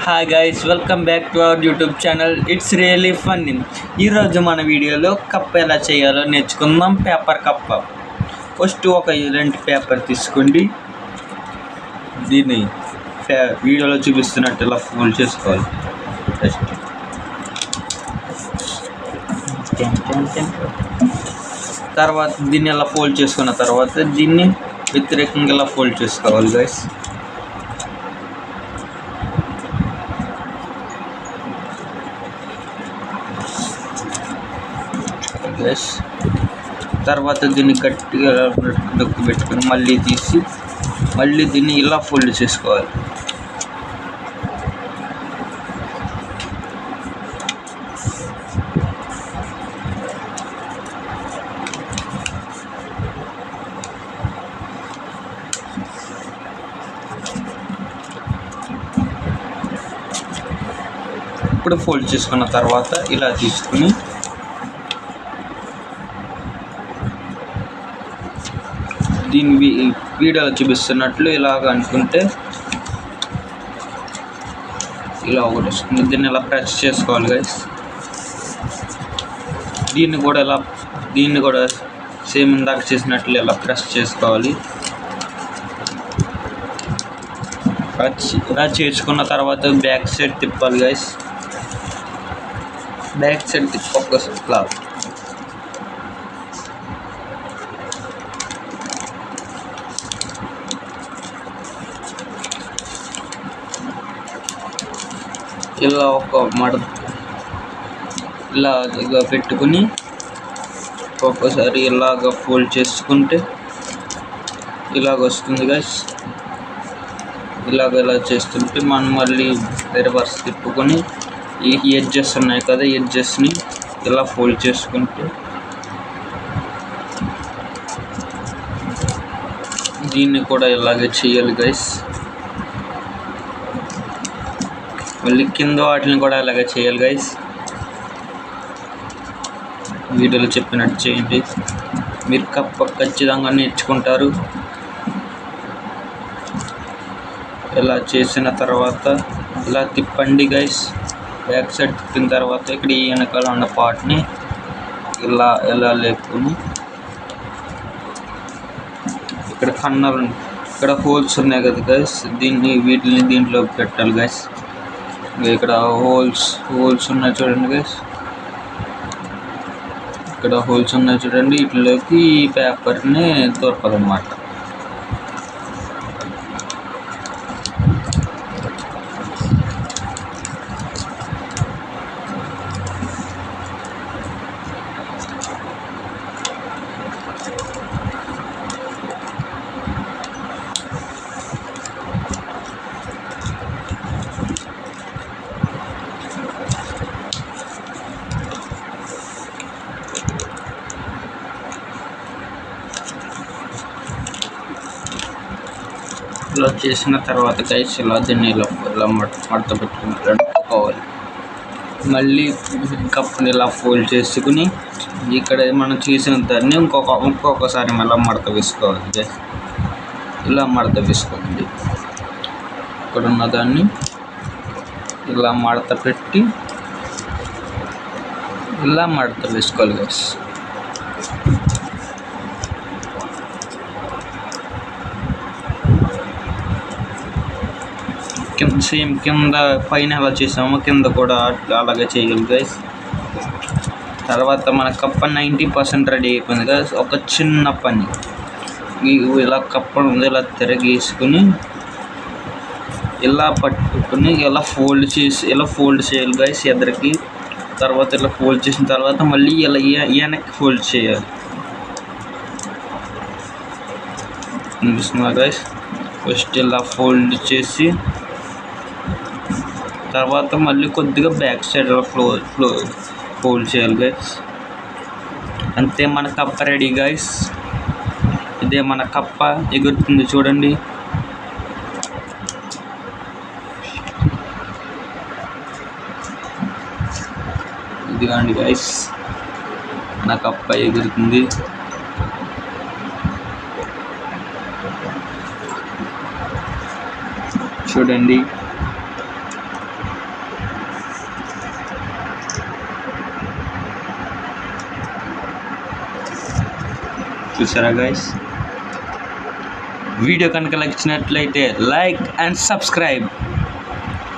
Hi guys, welcome back to our YouTube channel. It's really funny. ఈరోజు మన వీడియోలో cup ఎలా చేయాలో నేర్చుకుందాం. Paper cup. ఫస్ట్ ఒక ఇలాంటి పేపర్ తీసుకోండి. దీన్ని వీడియోలో చూపిస్తున్నట్టు ఇలా ఫోల్డ్ చేసుకోవాలి. ఫస్ట్ తర్వాత దీన్ని ఇలా ఫోల్డ్ చేసుకున్న తర్వాత దీన్ని వ్యతిరేకంగా ఇలా ఫోల్డ్ చేసుకోవాలి గైస్. తర్వాత దీన్ని గట్టిగా డొక్కు పెట్టుకొని మళ్ళీ తీసి మళ్ళీ దీన్ని ఇలా ఫోల్డ్ చేసుకోవాలి. ఇప్పుడు ఫోల్డ్ చేసుకున్న తర్వాత ఇలా తీసుకుని దీన్ని వీడియోలో చూపిస్తున్నట్లు ఇలాగ అనుకుంటే ఇలా ఒకటి వస్తుంది. దీన్ని ఇలా ప్రెస్ చేసుకోవాలి గైస్. దీన్ని కూడా సేమ్ ఇందాక చేసినట్లు ఇలా ప్రెస్ చేసుకోవాలి. ఇలా చేసుకున్న తర్వాత బ్యాక్ సైడ్ తిప్పాలి గైస్. బ్యాక్ సైడ్ తిప్పొక్కలా ఇలా ఒక ఇలాగ పెట్టుకుని ఒక్కొక్కసారి ఇలాగ ఫోల్డ్ చేసుకుంటే ఇలాగ వస్తుంది గైస్. ఇలా చేస్తుంటే మనం మళ్ళీ రివర్స్ తిప్పుకొని ఈ ఎడ్జెస్ ఉన్నాయి కదా, ఎడ్జెస్ని ఇలా ఫోల్డ్ చేసుకుంటే దీన్ని కూడా ఇలాగే చేయాలి గైస్. మళ్ళీ కింద వాటిని కూడా అలాగే చేయాలి గైస్. వీడియోలో చెప్పినట్టు చేయండి, మీరు ఖచ్చితంగా నేర్చుకుంటారు. ఇలా చేసిన తర్వాత ఇలా తిప్పండి గైస్. బ్యాక్ సైడ్ తిప్పిన తర్వాత ఇక్కడ ఈ వెనకాల ఉన్న పార్ట్ని ఇలా లేపుకొని ఇక్కడ హోల్స్ ఉన్నాయి కదా గైస్, వీటిని దీంట్లో పెట్టాలి గైస్. ఇక్కడ హోల్స్ ఉన్నాయి చూడండి గైస్. ఇక్కడ హోల్స్ ఉన్నాయి చూడండి. వీటిలోకి ఈ పేపర్ని దొరకాలన్నమాట. ఇలా చేసిన తర్వాత గైస్ దీన్ని ఇలా మడత పెట్టుకోవాలి. మళ్ళీ కప్ని ఇలా ఫోల్డ్ చేసుకుని ఇక్కడ మనం చేసిన దాన్ని ఇంకొకసారి మళ్ళీ మడత వేసుకోవాలి గైస్. ఇలా మడత వేసుకోండి. ఇక్కడ ఉన్న దాన్ని ఇలా మడత పెట్టి ఇలా మడత వేసుకోవాలి గైస్. సేమ్ కింద పైన ఎలా చేసామో కింద కూడా అలాగే చేయాలి గైస్. తర్వాత మన కప్ప 90% రెడీ అయిపోయింది గైస్. ఒక చిన్న పని ఇలా కప్ప ఇలా తిరగేసుకుని ఇలా పట్టుకుని ఇలా ఫోల్డ్ చేయాలి గైస్ ఎదురుకి. తర్వాత ఇలా ఫోల్డ్ చేసిన తర్వాత మళ్ళీ ఇలా వెనక్కి ఫోల్డ్ చేయాలి. అనిపిస్తుందా గైస్? ఫస్ట్ ఇలా ఫోల్డ్ చేసి తర్వాత మళ్ళీ కొద్దిగా బ్యాక్ సైడ్ ఫోల్డ్ చేయాలి గైస్. అంతే, మన కప్ప రెడీ గైస్. ఇదే మన కప్ప ఎగురుతుంది చూడండి. ఇదిగోండి గైస్, మన కప్ప ఎగురుతుంది. చూడండి. చూసారా గైస్? వీడియో కనుక నచ్చినట్లయితే లైక్ అండ్ సబ్స్క్రైబ్.